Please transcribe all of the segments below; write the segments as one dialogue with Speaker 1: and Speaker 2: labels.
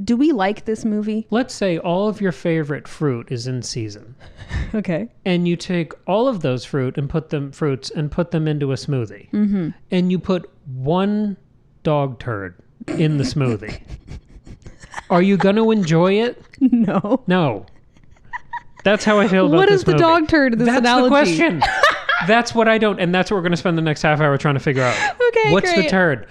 Speaker 1: do we like this movie?
Speaker 2: Let's say all of your favorite fruit is in season.
Speaker 1: Okay.
Speaker 2: And you take all of those fruits and put them into a smoothie.
Speaker 1: Mm-hmm.
Speaker 2: And you put one dog turd in the smoothie. Are you going to enjoy it?
Speaker 1: No.
Speaker 2: No. That's how I feel about
Speaker 1: What
Speaker 2: this
Speaker 1: is the
Speaker 2: movie.
Speaker 1: dog turd in this analogy?
Speaker 2: That's the question. That's what I don't, and that's what we're going to spend the next half hour trying to figure out.
Speaker 1: Okay,
Speaker 2: What's
Speaker 1: great.
Speaker 2: the turd?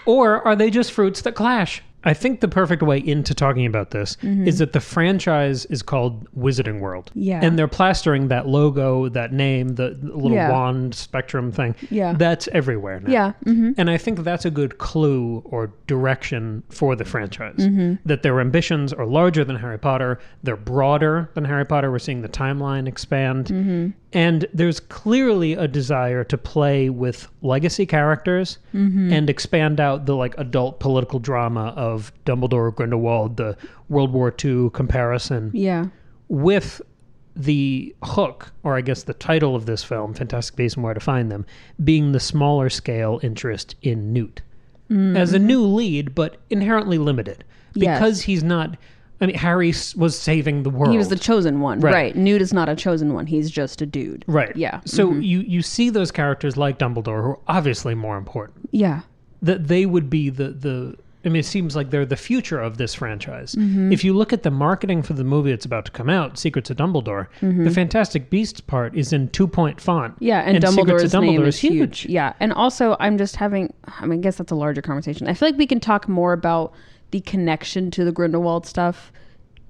Speaker 2: Or are they just fruits that clash? I think the perfect way into talking about this is that the franchise is called Wizarding World.
Speaker 1: Yeah.
Speaker 2: And they're plastering that logo, that name, the little wand spectrum thing.
Speaker 1: Yeah.
Speaker 2: That's everywhere now.
Speaker 1: Yeah. Mm-hmm.
Speaker 2: And I think that's a good clue or direction for the franchise. That their ambitions are larger than Harry Potter. They're broader than Harry Potter. We're seeing the timeline expand. And there's clearly a desire to play with legacy characters and expand out the like adult political drama of Dumbledore, Grindelwald, the World War II comparison.
Speaker 1: Yeah.
Speaker 2: With the hook, or I guess the title of this film, Fantastic Beasts and Where to Find Them, being the smaller scale interest in Newt. As a new lead, but inherently limited. Because he's not... I mean, Harry was saving the world.
Speaker 1: He was the chosen one. Right. Newt is not a chosen one. He's just a dude.
Speaker 2: Right.
Speaker 1: Yeah.
Speaker 2: So you see those characters like Dumbledore, who are obviously more important.
Speaker 1: Yeah.
Speaker 2: That they would be the I mean, it seems like they're the future of this franchise. If you look at the marketing for the movie that's about to come out, Secrets of Dumbledore, the Fantastic Beasts part is in 2-point font.
Speaker 1: Yeah, and
Speaker 2: Secrets
Speaker 1: Dumbledore's
Speaker 2: of Dumbledore
Speaker 1: name is huge. Yeah, and also I'm just having, I mean, I guess that's a larger conversation. I feel like we can talk more about the connection to the Grindelwald stuff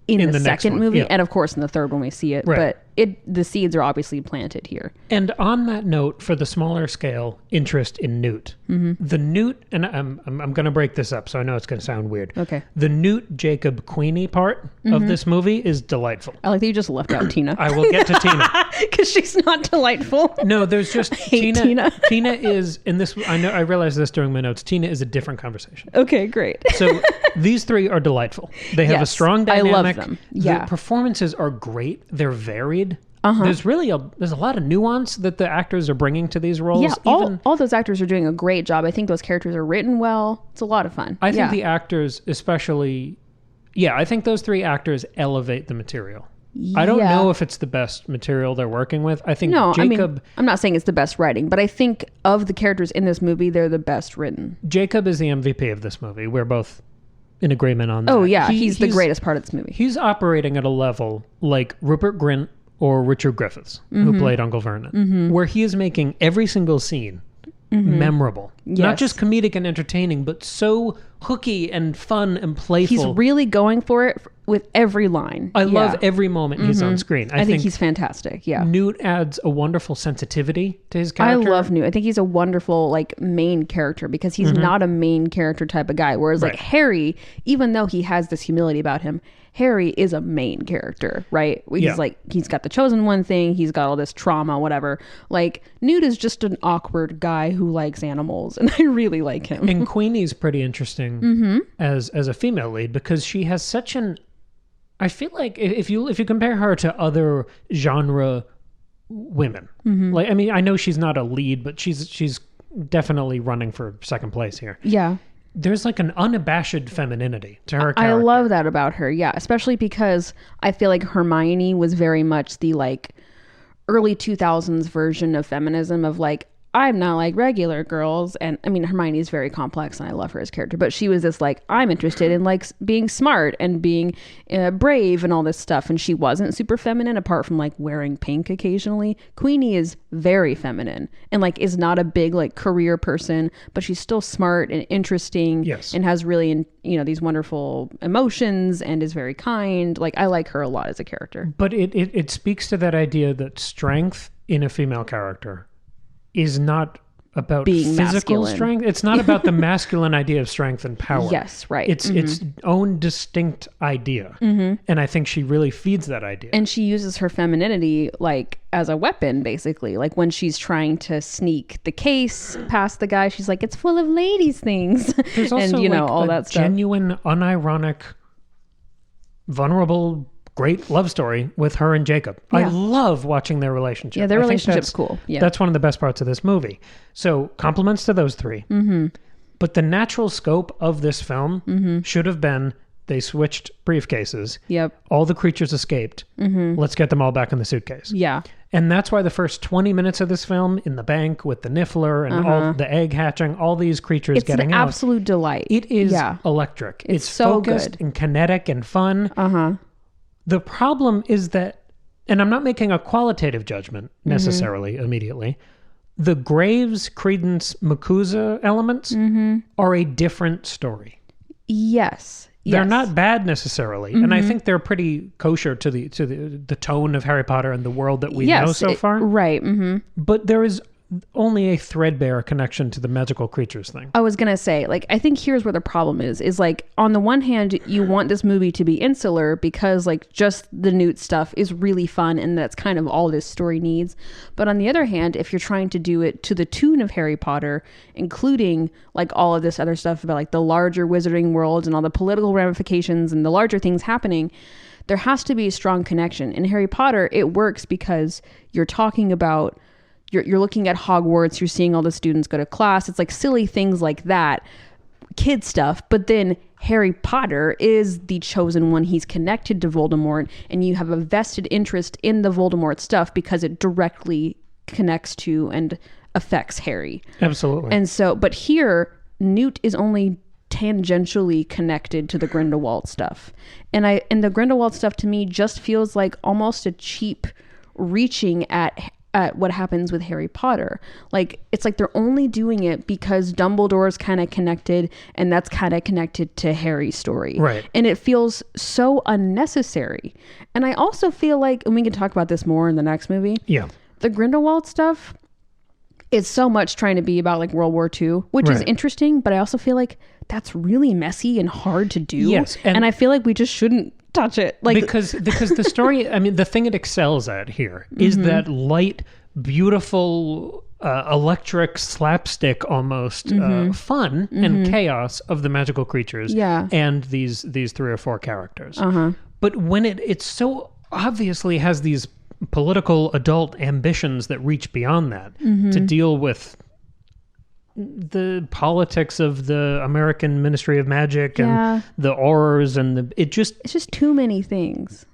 Speaker 1: in the second movie, and of course in the third when we see it.
Speaker 2: Right.
Speaker 1: But the seeds are obviously planted here.
Speaker 2: And on that note, for the smaller scale interest in Newt, the Newt, and I'm going to break this up, so I know it's going to sound weird.
Speaker 1: Okay.
Speaker 2: The Newt, Jacob, Queenie part of this movie is delightful.
Speaker 1: I like that you just left out Tina.
Speaker 2: I will get to Tina.
Speaker 1: Because she's not delightful.
Speaker 2: No, there's just
Speaker 1: Tina.
Speaker 2: Tina is in this. I realized this during my notes. Tina is a different conversation.
Speaker 1: Okay, great.
Speaker 2: So these three are delightful. They have a strong dynamic.
Speaker 1: I love them. Yeah.
Speaker 2: The performances are great. They're varied. There's really there's a lot of nuance that the actors are bringing to these roles.
Speaker 1: Yeah, all those actors are doing a great job. I think those characters are written well. It's a lot of fun.
Speaker 2: I think the actors, especially, I think those three actors elevate the material. I don't know if it's the best material they're working with. I think Jacob...
Speaker 1: I'm not saying it's the best writing, but I think of the characters in this movie, they're the best written.
Speaker 2: Jacob is the MVP of this movie. We're both in agreement on that.
Speaker 1: Oh, yeah. He's the greatest part of this movie.
Speaker 2: He's operating at a level like Rupert Grint or Richard Griffiths, who played Uncle Vernon, where he is making every single scene memorable.
Speaker 1: Yes.
Speaker 2: Not just comedic and entertaining, but so hooky and fun and playful.
Speaker 1: He's really going for it with every line.
Speaker 2: I love every moment he's on screen.
Speaker 1: I think he's fantastic. Yeah.
Speaker 2: Newt adds a wonderful sensitivity to his character.
Speaker 1: I love Newt. I think he's a wonderful main character because he's not a main character type of guy. Whereas Harry, even though he has this humility about him, Harry is a main character, right? He's got the chosen one thing. He's got all this trauma, whatever. Newt is just an awkward guy who likes animals, and I really like him.
Speaker 2: And Queenie's pretty interesting as a female lead because she has such an... I feel like if you compare her to other genre women, I know she's not a lead, but she's definitely running for second place here.
Speaker 1: Yeah.
Speaker 2: There's an unabashed femininity to her character.
Speaker 1: I love that about her. Yeah. Especially because I feel like Hermione was very much the early 2000s version of feminism of I'm not like regular girls. And I mean, Hermione is very complex and I love her as a character, but she was this I'm interested in being smart and being brave and all this stuff. And she wasn't super feminine apart from wearing pink occasionally. Queenie is very feminine and is not a big career person, but she's still smart and interesting.
Speaker 2: Yes.
Speaker 1: And has really, these wonderful emotions and is very kind. I like her a lot as a character.
Speaker 2: But it speaks to that idea that strength in a female character is not about
Speaker 1: being
Speaker 2: physical
Speaker 1: masculine.
Speaker 2: Strength. It's not about the masculine idea of strength and power.
Speaker 1: Yes, right.
Speaker 2: It's its own distinct idea. And I think she really feeds that idea.
Speaker 1: And she uses her femininity as a weapon, basically. When she's trying to sneak the case past the guy, she's it's full of ladies things.
Speaker 2: There's also
Speaker 1: and, all that stuff.
Speaker 2: Genuine, unironic, vulnerable, great love story with her and Jacob. Yeah. I love watching their relationship.
Speaker 1: Yeah, their relationship's cool. Yeah.
Speaker 2: That's one of the best parts of this movie. So compliments to those three. But the natural scope of this film should have been They switched briefcases.
Speaker 1: Yep.
Speaker 2: All the creatures escaped. Let's get them all back in the suitcase.
Speaker 1: Yeah.
Speaker 2: And that's why the first 20 minutes of this film, in the bank with the Niffler and all the egg hatching, all these creatures getting out.
Speaker 1: It's an absolute delight.
Speaker 2: It is electric. It's
Speaker 1: so
Speaker 2: focused
Speaker 1: good.
Speaker 2: and kinetic and fun. The problem is that, and I'm not making a qualitative judgment necessarily immediately, the Graves, Credence, McCusa elements are a different story.
Speaker 1: Yes.
Speaker 2: They're not bad necessarily, and I think they're pretty kosher to the tone of Harry Potter and the world that we know so far.
Speaker 1: Right.
Speaker 2: But there is only a threadbare connection to the magical creatures thing.
Speaker 1: I was gonna say, like, I think here's where the problem is like, on the one hand, you want this movie to be insular because, like, just the Newt stuff is really fun and that's kind of all this story needs. But on the other hand, if you're trying to do it to the tune of Harry Potter, including like all of this other stuff about like the larger wizarding worlds and all the political ramifications and the larger things happening, there has to be a strong connection. In Harry Potter, it works because you're talking about, you're looking at Hogwarts, you're seeing all the students go to class. It's like silly things like that, kid stuff. But then Harry Potter is the chosen one. He's connected to Voldemort, and you have a vested interest in the Voldemort stuff because it directly connects to and affects Harry.
Speaker 2: Absolutely.
Speaker 1: And so, but here, Newt is only tangentially connected to the Grindelwald stuff. And the Grindelwald stuff to me just feels like almost a cheap reaching at what happens with Harry Potter. Like, it's like they're only doing it because Dumbledore's kind of connected, and that's kind of connected to Harry's story.
Speaker 2: Right.
Speaker 1: And it feels so unnecessary. And I also feel like, and we can talk about this more in the next movie.
Speaker 2: Yeah.
Speaker 1: The Grindelwald stuff is so much trying to be about like World War II, which is interesting, but I also feel like that's really messy and hard to do.
Speaker 2: Yes.
Speaker 1: And I feel like we just shouldn't touch it, like,
Speaker 2: because the story, I mean, the thing it excels at here is that light, beautiful, electric slapstick almost fun and chaos of the magical creatures and these 3 or 4 characters. But when it so obviously has these political adult ambitions that reach beyond that to deal with the politics of the American Ministry of Magic and the horrors and it's just
Speaker 1: too many things.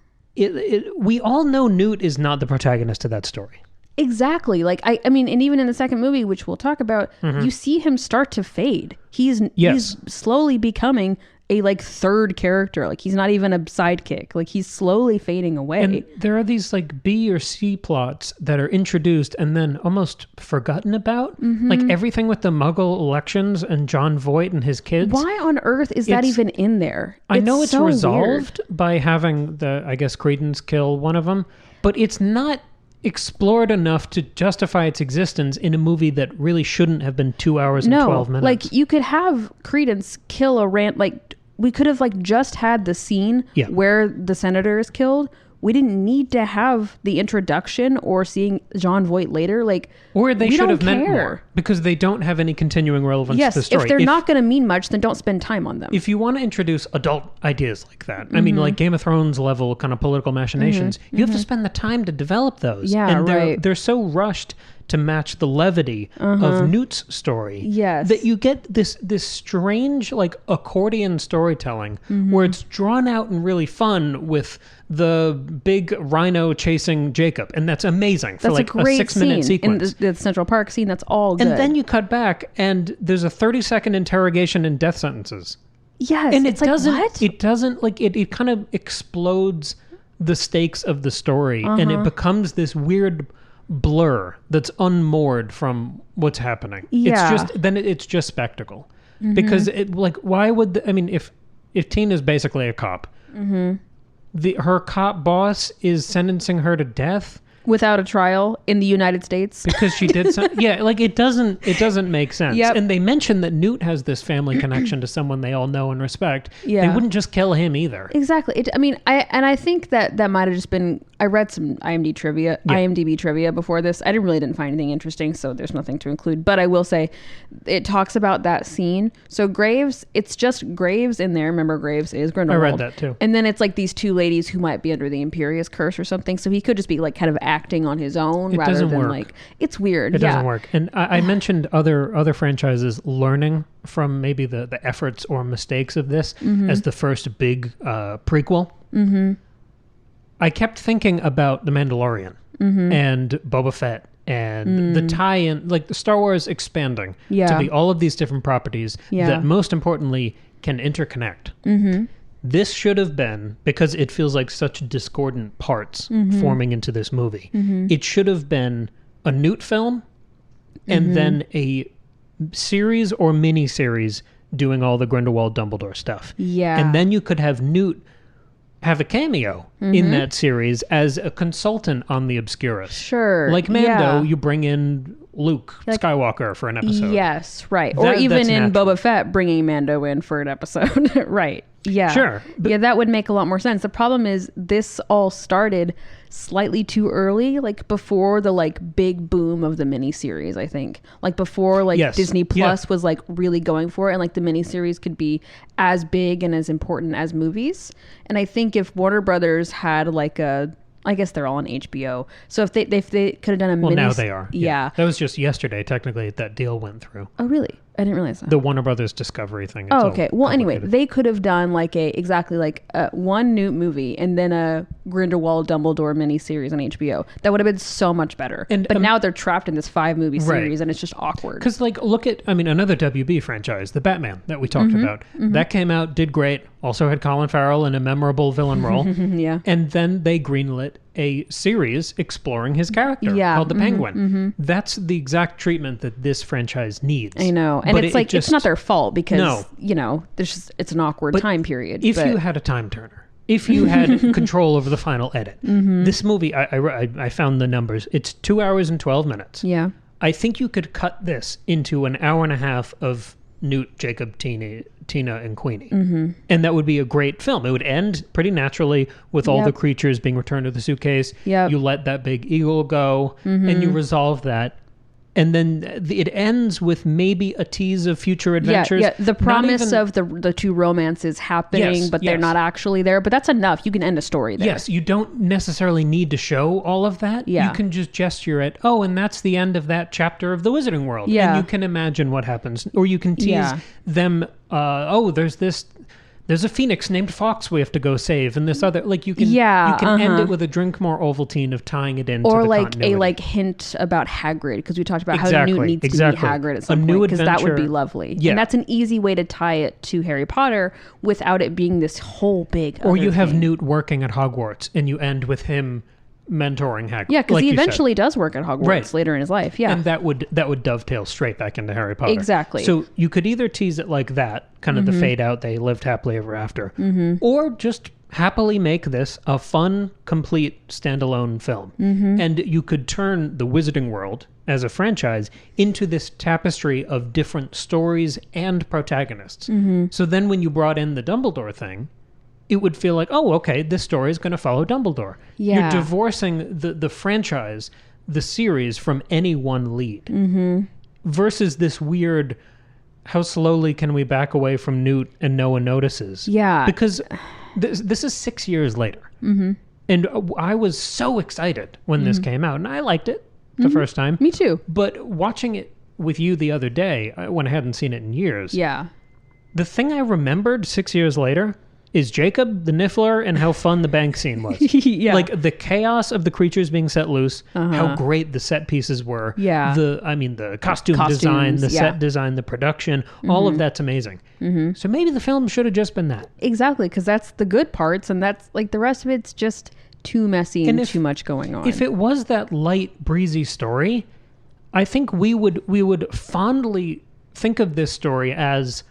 Speaker 2: We all know Newt is not the protagonist of that story.
Speaker 1: Exactly. Like, I mean, and even in the second movie, which we'll talk about, you see him start to fade. He's slowly becoming a like third character. Like, he's not even a sidekick. Like, he's slowly fading away.
Speaker 2: And there are these like B or C plots that are introduced and then almost forgotten about. Like everything with the Muggle elections and John Voight and his kids.
Speaker 1: Why on earth is that even in there?
Speaker 2: I know it's
Speaker 1: so
Speaker 2: resolved
Speaker 1: weird.
Speaker 2: by having Credence kill one of them, but it's not explored enough to justify its existence in a movie that really shouldn't have been 2 hours and 12 minutes.
Speaker 1: Like, you could have Credence kill a like, we could have like just had the scene where the senator is killed. We didn't need to have the introduction or seeing John Voight later. Like,
Speaker 2: or they should have meant more because they don't have any continuing relevance to the story.
Speaker 1: If they're not going to mean much, then don't spend time on them.
Speaker 2: If you want to introduce adult ideas like that, I mean, like Game of Thrones level kind of political machinations, you have to spend the time to develop those.
Speaker 1: Yeah,
Speaker 2: and they're so rushed to match the levity of Newt's story that you get this strange like accordion storytelling where it's drawn out and really fun with the big rhino chasing Jacob, and that's amazing for like a 6-minute sequence.
Speaker 1: In the Central Park scene, that's all good.
Speaker 2: And then you cut back and there's a 30-second interrogation and death sentences.
Speaker 1: Yes,
Speaker 2: and
Speaker 1: it
Speaker 2: doesn't like it kind of explodes the stakes of the story and it becomes this weird blur that's unmoored from what's happening. It's just spectacle. Because why would if Tina's basically a cop, her cop boss is sentencing her to death
Speaker 1: without a trial in the United States
Speaker 2: because she did something. It doesn't make sense. And they mention that Newt has this family connection to someone they all know and respect. They wouldn't just kill him either.
Speaker 1: Exactly. I think that might have just been, I read some IMDb trivia before this. I didn't find anything interesting, so there's nothing to include. But I will say, it talks about that scene. So Graves, it's just Graves in there. Remember, Graves is Grindelwald.
Speaker 2: I read that too.
Speaker 1: And then it's like these 2 ladies who might be under the Imperius curse or something. So he could just be like kind of acting on his own
Speaker 2: It
Speaker 1: rather
Speaker 2: doesn't
Speaker 1: than
Speaker 2: work.
Speaker 1: like it's weird.
Speaker 2: It doesn't work. And I mentioned other franchises learning from maybe the efforts or mistakes of this as the first big prequel. I kept thinking about The Mandalorian and Boba Fett and the tie-in, like the Star Wars expanding to be all of these different properties that most importantly can interconnect. This should have been, because it feels like such discordant parts forming into this movie, it should have been a Newt film and then a series or mini-series doing all the Grindelwald Dumbledore stuff.
Speaker 1: Yeah.
Speaker 2: And then you could have Newt have a cameo in that series as a consultant on the Obscurus.
Speaker 1: Sure.
Speaker 2: Like Mando, you bring in Luke Skywalker for an episode.
Speaker 1: Yes, right. Or even in
Speaker 2: natural.
Speaker 1: Boba Fett, bringing Mando in for an episode. Right. Yeah.
Speaker 2: Sure.
Speaker 1: Yeah, that would make a lot more sense. The problem is this all started slightly too early, like before the like big boom of the miniseries, I think. Like before like Disney Plus was like really going for it, and like the miniseries could be as big and as important as movies. And I think if Warner Brothers had like I guess they're all on HBO. So if they could have done a
Speaker 2: Well, now they are.
Speaker 1: Yeah.
Speaker 2: That was just yesterday, technically, that deal went through.
Speaker 1: Oh, really? I didn't realize that.
Speaker 2: The Warner Brothers Discovery thing.
Speaker 1: Oh, okay. Well, anyway, they could have done like one Newt movie and then a Grindelwald Dumbledore miniseries on HBO. That would have been so much better. But now they're trapped in this 5-movie series and it's just awkward.
Speaker 2: Because like, look at, another WB franchise, the Batman that we talked about. That came out, did great. Also had Colin Farrell in a memorable villain role.
Speaker 1: Yeah.
Speaker 2: And then they greenlit a series exploring his character called The Penguin. That's the exact treatment that this franchise needs.
Speaker 1: I know. And
Speaker 2: but
Speaker 1: it's like, it's not their fault because,
Speaker 2: No.
Speaker 1: there's just, it's an awkward time period.
Speaker 2: If you had a time turner, if you had control over the final edit, this movie, I found the numbers. It's 2 hours and 12 minutes.
Speaker 1: Yeah.
Speaker 2: I think you could cut this into an hour and a half of Newt, Jacob, Tina, and Queenie. And that would be a great film. It would end pretty naturally with all the creatures being returned to the suitcase.
Speaker 1: Yep.
Speaker 2: You let that big eagle go and you resolve that. And then it ends with maybe a tease of future adventures.
Speaker 1: Yeah. The promise of the two romances happening, but they're not actually there. But that's enough. You can end a story there.
Speaker 2: Yes, you don't necessarily need to show all of that.
Speaker 1: Yeah.
Speaker 2: You can just gesture at, and that's the end of that chapter of the Wizarding World.
Speaker 1: Yeah.
Speaker 2: And you can imagine what happens. Or you can tease them, there's a phoenix named Fox we have to go save, and this other, like you can end it with a drink more Ovaltine of tying it into
Speaker 1: or
Speaker 2: the
Speaker 1: like
Speaker 2: continuity.
Speaker 1: a like hint about Hagrid, because we talked about how Newt needs to meet Hagrid at some point, because that would be lovely.
Speaker 2: Yeah.
Speaker 1: And that's an easy way to tie it to Harry Potter without it being this whole big
Speaker 2: Or you have
Speaker 1: thing.
Speaker 2: Newt working at Hogwarts, and you end with him mentoring Hagrid.
Speaker 1: Yeah, because
Speaker 2: like
Speaker 1: he eventually does work at Hogwarts later in his life. Yeah.
Speaker 2: And that would dovetail straight back into Harry Potter.
Speaker 1: Exactly.
Speaker 2: So you could either tease it like that, kind of the fade out, they lived happily ever after, or just happily make this a fun, complete, standalone film. And you could turn the Wizarding World as a franchise into this tapestry of different stories and protagonists. So then when you brought in the Dumbledore thing, it would feel like, this story is going to follow Dumbledore.
Speaker 1: Yeah.
Speaker 2: You're divorcing the franchise, the series, from any one lead. Versus this weird, how slowly can we back away from Newt and no one notices?
Speaker 1: Yeah.
Speaker 2: Because this is 6 years later. And I was so excited when this came out. And I liked it the first time.
Speaker 1: Me too.
Speaker 2: But watching it with you the other day, when I hadn't seen it in years, the thing I remembered 6 years later is Jacob the Niffler and how fun the bank scene was. Like the chaos of the creatures being set loose, how great the set pieces were.
Speaker 1: Yeah.
Speaker 2: The costume design, the set design, the production, all of that's amazing. So maybe the film should have just been that.
Speaker 1: Exactly, because that's the good parts, and that's like the rest of it's just too messy and too much going on.
Speaker 2: If it was that light, breezy story, I think we would fondly think of this story as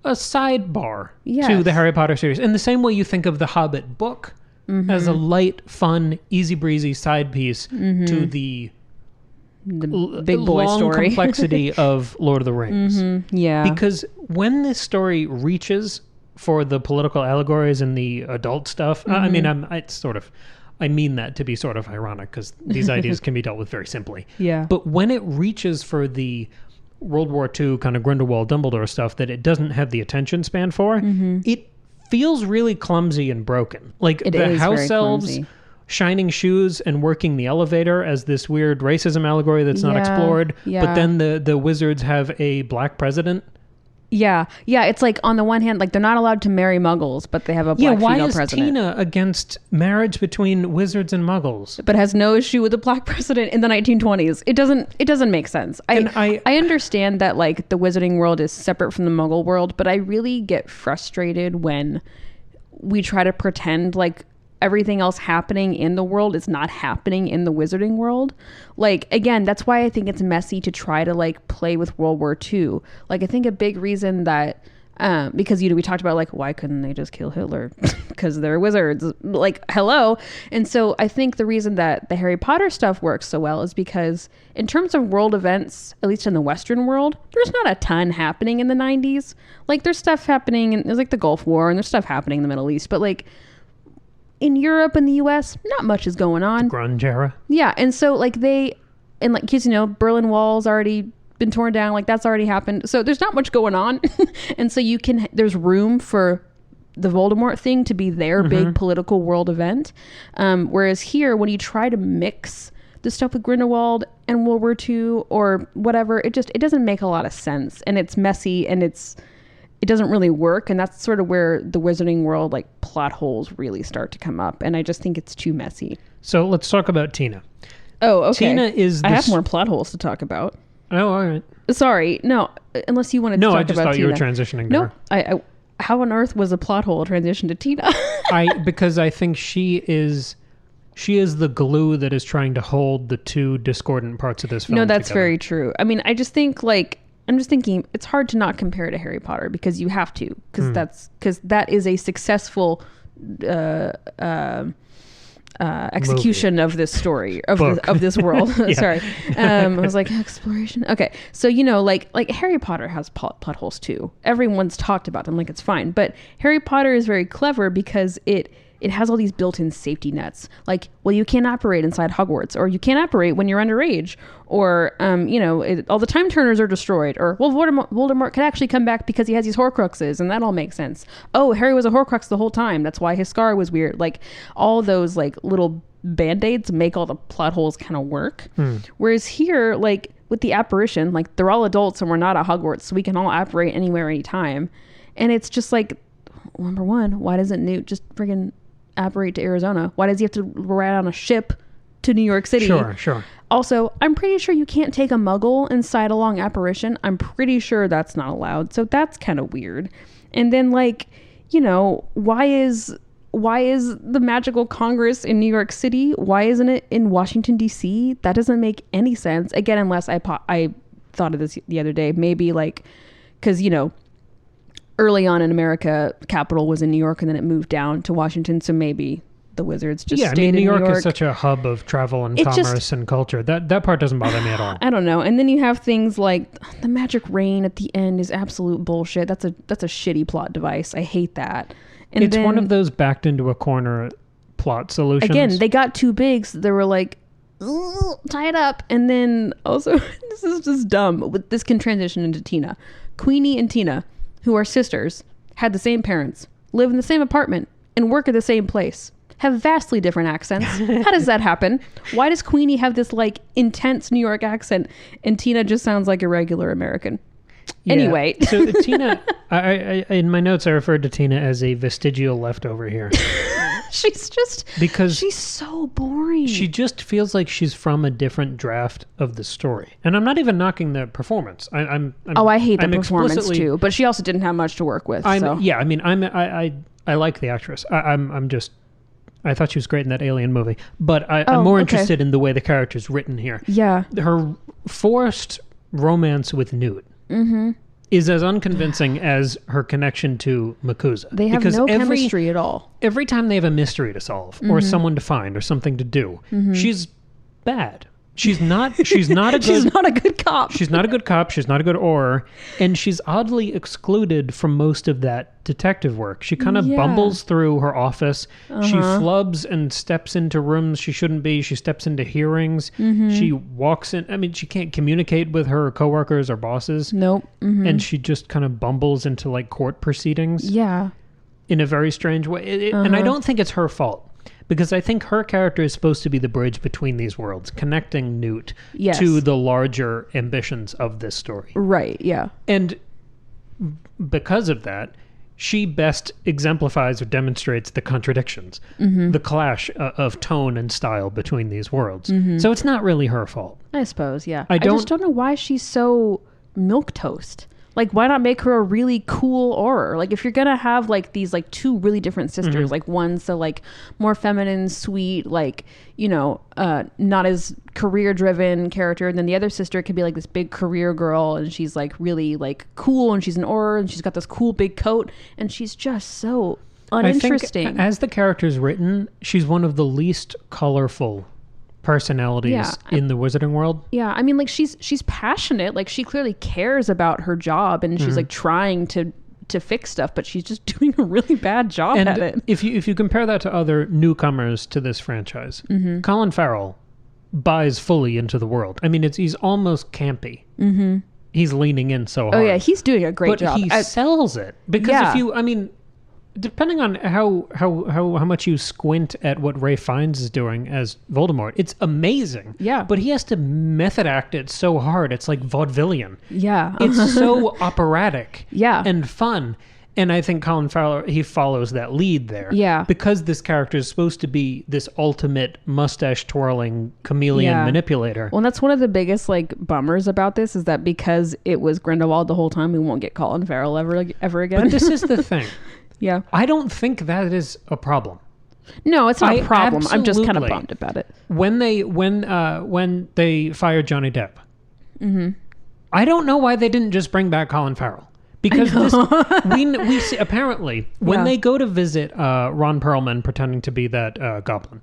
Speaker 2: a sidebar to the Harry Potter series. In the same way you think of the Hobbit book as a light, fun, easy breezy side piece to the
Speaker 1: big boy
Speaker 2: long
Speaker 1: story
Speaker 2: complexity of Lord of the Rings.
Speaker 1: Yeah.
Speaker 2: Because when this story reaches for the political allegories and the adult stuff, I mean that to be sort of ironic because these ideas can be dealt with very simply.
Speaker 1: Yeah.
Speaker 2: But when it reaches for the World War II kind of Grindelwald Dumbledore stuff that it doesn't have the attention span for, it feels really clumsy and broken. Like the house elves shining shoes and working the elevator as this weird racism allegory that's not explored.
Speaker 1: Yeah.
Speaker 2: But then the wizards have a black president.
Speaker 1: Yeah. It's like on the one hand, like they're not allowed to marry muggles, but they have a black female president.
Speaker 2: Why is Tina against marriage between wizards and muggles?
Speaker 1: But has no issue with a black president in the 1920s. It doesn't make sense. I understand that like the wizarding world is separate from the muggle world, but I really get frustrated when we try to pretend like everything else happening in the world is not happening in the wizarding world. Like, again, that's why I think it's messy to try to like play with World War II. Like, I think a big reason that because we talked about like, why couldn't they just kill Hitler? Because they're wizards. Like, hello. And so I think the reason that the Harry Potter stuff works so well is because in terms of world events, at least in the Western world, there's not a ton happening in the 90s. Like, there's stuff happening, and there's like the Gulf War, and there's stuff happening in the Middle East, but like in Europe and the US, not much is going on.
Speaker 2: The grunge era.
Speaker 1: Yeah. And so like because Berlin Wall's already been torn down, like that's already happened. So there's not much going on. And so there's room for the Voldemort thing to be their big political world event. Whereas here, when you try to mix the stuff with Grindelwald and World War II or whatever, it doesn't make a lot of sense, and it's messy, and it doesn't really work. And that's sort of where the wizarding world like plot holes really start to come up, and I just think it's too messy.
Speaker 2: So let's talk about Tina.
Speaker 1: Oh, okay.
Speaker 2: Tina is
Speaker 1: I have more plot holes to talk about.
Speaker 2: Oh, all right.
Speaker 1: Sorry, no, unless you wanted to talk about Tina.
Speaker 2: No, I just thought you were transitioning to her.
Speaker 1: I how on earth was a plot hole transition to Tina?
Speaker 2: Because I think she is the glue that is trying to hold the two discordant parts of this film.
Speaker 1: No, that's
Speaker 2: together.
Speaker 1: very true. I mean, I'm just thinking it's hard to not compare it to Harry Potter, because you have to, because that is a successful execution of this story of this world. Sorry, I was like, exploration. Okay, so like Harry Potter has plot holes too. Everyone's talked about them, like it's fine, but Harry Potter is very clever because it has all these built-in safety nets. Like, well, you can't operate inside Hogwarts, or you can't operate when you're underage, or all the time turners are destroyed, or well, Voldemort could actually come back because he has these Horcruxes, and that all makes sense. Oh, Harry was a Horcrux the whole time. That's why his scar was weird. Like, all those like little band-aids make all the plot holes kind of work. Whereas here, like with the apparition, like they're all adults and we're not at Hogwarts, so we can all operate anywhere, anytime. And it's just like, number one, why doesn't Newt just friggin' apparate to Arizona? Why does he have to ride on a ship to New York City?
Speaker 2: Sure.
Speaker 1: Also, I'm pretty sure you can't take a muggle inside a long apparition. I'm pretty sure that's not allowed. So that's kind of weird. And then like, why is the magical Congress in New York City? Why isn't it in Washington, D.C.? That doesn't make any sense. Again, unless I thought of this the other day, maybe like, because, early on in America, capital was in New York, and then it moved down to Washington. So maybe the wizards just stayed in New York.
Speaker 2: New York is such a hub of travel and commerce and culture. That part doesn't bother me at all.
Speaker 1: I don't know. And then you have things like the magic rain at the end is absolute bullshit. That's a shitty plot device. I hate that. And
Speaker 2: it's one of those backed into a corner plot solutions.
Speaker 1: Again, they got too big, so they were like, tie it up. And then also, this is just dumb. This can transition into Tina. Queenie and Tina, who are sisters, had the same parents, live in the same apartment, and work at the same place, have vastly different accents. How does that happen? Why does Queenie have this like intense New York accent and Tina just sounds like a regular American? Yeah. Anyway.
Speaker 2: So Tina, I in my notes, I referred to Tina as a vestigial leftover here. Because
Speaker 1: she's so boring.
Speaker 2: She just feels like she's from a different draft of the story. And I'm not even knocking the performance. I
Speaker 1: hate the performance too, but she also didn't have much to work with.
Speaker 2: Yeah, I mean, I like the actress. I thought she was great in that Alien movie, but I'm more interested in the way the character's written here.
Speaker 1: Yeah.
Speaker 2: Her forced romance with Newt is as unconvincing as her connection to MACUSA.
Speaker 1: They have no chemistry at all.
Speaker 2: Every time they have a mystery to solve or someone to find or something to do, she's bad. She's not a good
Speaker 1: She's not a good cop.
Speaker 2: She's not a good cop. She's not a good Auror. And she's oddly excluded from most of that detective work. She kind of bumbles through her office. She flubs and steps into rooms she shouldn't be. She steps into hearings. She walks in. I mean, she can't communicate with her coworkers or bosses.
Speaker 1: Nope.
Speaker 2: And she just kind of bumbles into like court proceedings.
Speaker 1: Yeah.
Speaker 2: In a very strange way. And I don't think it's her fault. because I think her character is supposed to be the bridge between these worlds, connecting Newt
Speaker 1: Yes.
Speaker 2: to the larger ambitions of this story.
Speaker 1: Right, yeah.
Speaker 2: And because of that, she best exemplifies or demonstrates the contradictions, the clash of tone and style between these worlds. So it's not really her fault.
Speaker 1: I suppose, yeah.
Speaker 2: I
Speaker 1: just don't know why she's so milquetoast. Like, why not make her a really cool Auror? Like, if you're gonna have like these like two really different sisters, like one's so like more feminine, sweet, like, you know, not as career driven character, and then the other sister could be like this big career girl, and she's like really like cool, and she's an Auror, and she's got this cool big coat, and she's just so uninteresting.
Speaker 2: I think as the character's written, she's one of the least colorful personalities in the wizarding world.
Speaker 1: Yeah, I mean, like she's passionate, like she clearly cares about her job, and she's like trying to fix stuff, but she's just doing a really bad job at it.
Speaker 2: If you compare that to other newcomers to this franchise, Colin Farrell buys fully into the world. I mean, he's almost campy. He's leaning in so hard.
Speaker 1: Oh yeah, he's doing a great job.
Speaker 2: But he sells it because depending on how much you squint at what Ralph Fiennes is doing as Voldemort, it's amazing.
Speaker 1: Yeah.
Speaker 2: But he has to method act it so hard. It's like vaudevillian.
Speaker 1: Yeah.
Speaker 2: It's so operatic.
Speaker 1: Yeah.
Speaker 2: And fun. And I think Colin Farrell, he follows that lead there.
Speaker 1: Yeah.
Speaker 2: Because this character is supposed to be this ultimate mustache-twirling chameleon manipulator.
Speaker 1: Well, that's one of the biggest like bummers about this, is that because it was Grindelwald the whole time, we won't get Colin Farrell ever again.
Speaker 2: But this is the thing.
Speaker 1: Yeah.
Speaker 2: I don't think that is a problem.
Speaker 1: No, it's not a problem. I'm just kind of
Speaker 2: absolutely-
Speaker 1: bummed about it.
Speaker 2: When they fired Johnny Depp, I don't know why they didn't just bring back Colin Farrell. Because we see, apparently when they go to visit Ron Perlman pretending to be that goblin.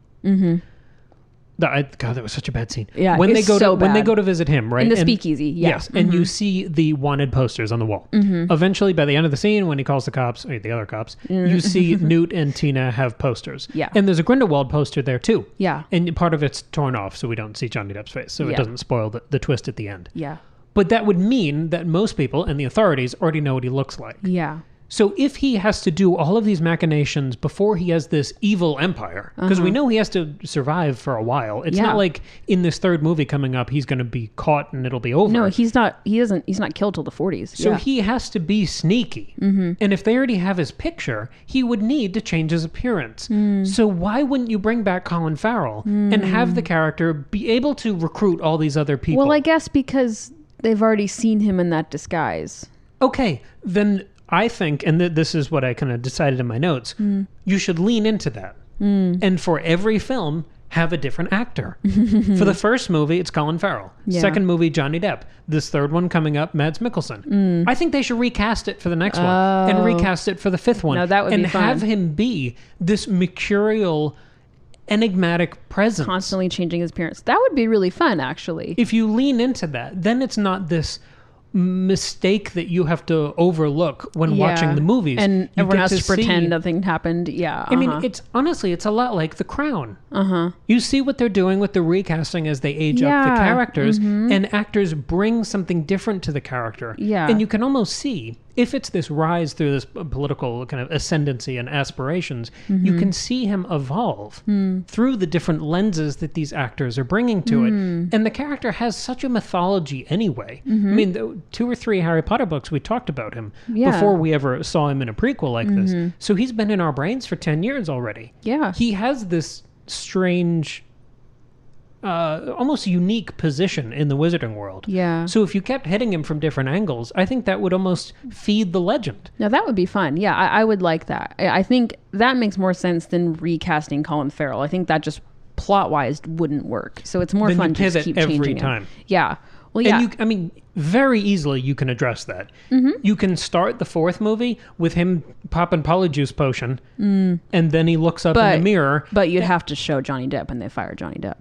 Speaker 2: God, that was such a bad scene.
Speaker 1: Yeah,
Speaker 2: when
Speaker 1: it's
Speaker 2: they go
Speaker 1: so
Speaker 2: when they
Speaker 1: bad.
Speaker 2: go to visit him, right?
Speaker 1: In the speakeasy, yeah.
Speaker 2: Yes, and you see the wanted posters on the wall. Eventually, by the end of the scene, when he calls the cops, the other cops, you see Newt and Tina have posters.
Speaker 1: Yeah.
Speaker 2: And there's a Grindelwald poster there too.
Speaker 1: Yeah.
Speaker 2: And part of it's torn off, so we don't see Johnny Depp's face, so it doesn't spoil the twist at the end.
Speaker 1: Yeah.
Speaker 2: But that would mean that most people and the authorities already know what he looks like.
Speaker 1: Yeah.
Speaker 2: So if he has to do all of these machinations before he has this evil empire, because we know he has to survive for a while. It's not like in this third movie coming up, he's going to be caught and it'll be over.
Speaker 1: No, he's not killed till the 40s.
Speaker 2: So he has to be sneaky. And if they already have his picture, he would need to change his appearance. So why wouldn't you bring back Colin Farrell and have the character be able to recruit all these other people?
Speaker 1: Well, I guess because they've already seen him in that disguise.
Speaker 2: Okay, then I think, and this is what I kind of decided in my notes, you should lean into that. And for every film, have a different actor. For the first movie, it's Colin Farrell.
Speaker 1: Yeah.
Speaker 2: Second movie, Johnny Depp. This third one coming up, Mads Mikkelsen. I think they should recast it for the next one and recast it for the fifth one.
Speaker 1: No, that would be fun.
Speaker 2: And have him be this mercurial, enigmatic presence.
Speaker 1: Constantly changing his appearance. That would be really fun, actually.
Speaker 2: If you lean into that, then it's not this mistake that you have to overlook when watching the movies.
Speaker 1: And
Speaker 2: you
Speaker 1: everyone
Speaker 2: get
Speaker 1: has to pretend
Speaker 2: see,
Speaker 1: nothing happened. Yeah.
Speaker 2: I mean, it's a lot like The Crown. You see what they're doing with the recasting as they age up the characters, and actors bring something different to the character.
Speaker 1: Yeah.
Speaker 2: And you can almost see, if it's this rise through this political kind of ascendancy and aspirations, you can see him evolve through the different lenses that these actors are bringing to it. And the character has such a mythology anyway. I mean, the 2 or 3 Harry Potter books, we talked about him before we ever saw him in a prequel like this. So he's been in our brains for 10 years already.
Speaker 1: Yeah.
Speaker 2: He has this strange, almost unique position in the wizarding world.
Speaker 1: Yeah.
Speaker 2: So if you kept hitting him from different angles, I think that would almost feed the legend.
Speaker 1: Now that would be fun. Yeah, I would like that. I think that makes more sense than recasting Colin Farrell. I think that just plot-wise wouldn't work. So it's more
Speaker 2: Then
Speaker 1: fun
Speaker 2: you
Speaker 1: to just
Speaker 2: pivot
Speaker 1: keep
Speaker 2: every
Speaker 1: changing
Speaker 2: time.
Speaker 1: him. Yeah. Well, yeah.
Speaker 2: And very easily you can address that. You can start the 4th movie with him popping Polyjuice potion, and then he looks up in the mirror.
Speaker 1: But you'd have to show Johnny Depp and they fire Johnny Depp.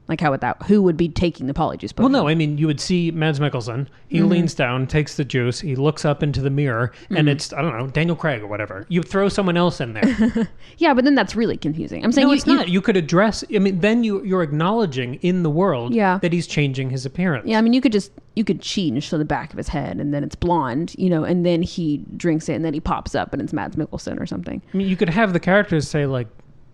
Speaker 1: Like, how would that? Who would be taking the Polyjuice potion?
Speaker 2: Well, no, I mean, you would see Mads Mikkelsen. He leans down, takes the juice, he looks up into the mirror, and it's, I don't know, Daniel Craig or whatever. You throw someone else in there.
Speaker 1: Yeah, but then that's really confusing. I'm saying
Speaker 2: No, it's not. You could address, I mean, then you're acknowledging in the world that he's changing his appearance.
Speaker 1: Yeah, I mean, you could cheat and show the back of his head, and then it's blonde, and then he drinks it, and then he pops up, and it's Mads Mikkelsen or something.
Speaker 2: I mean, you could have the characters say, like,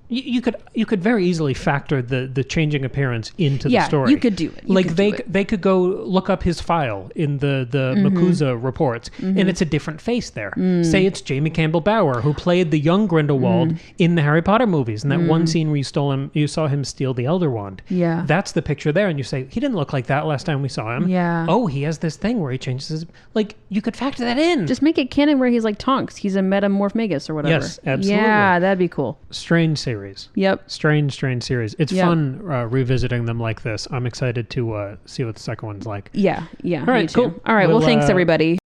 Speaker 2: You could very easily factor the changing appearance into the story.
Speaker 1: You could do it.
Speaker 2: They could go look up his file in the MACUSA reports, and it's a different face there. Say it's Jamie Campbell Bower who played the young Grindelwald in the Harry Potter movies, and that one scene where you saw him steal the Elder Wand.
Speaker 1: Yeah,
Speaker 2: that's the picture there, and you say he didn't look like that last time we saw him.
Speaker 1: Yeah.
Speaker 2: Oh, he has this thing where he changes his you could factor that in.
Speaker 1: Just make it canon where he's like Tonks. He's a metamorph magus or whatever.
Speaker 2: Yes, absolutely.
Speaker 1: Yeah, that'd be cool.
Speaker 2: Strange series.
Speaker 1: Yep.
Speaker 2: Strange series. It's fun revisiting them like this. I'm excited to see what the second one's like.
Speaker 1: Yeah.
Speaker 2: All right, cool.
Speaker 1: All right, well, thanks everybody.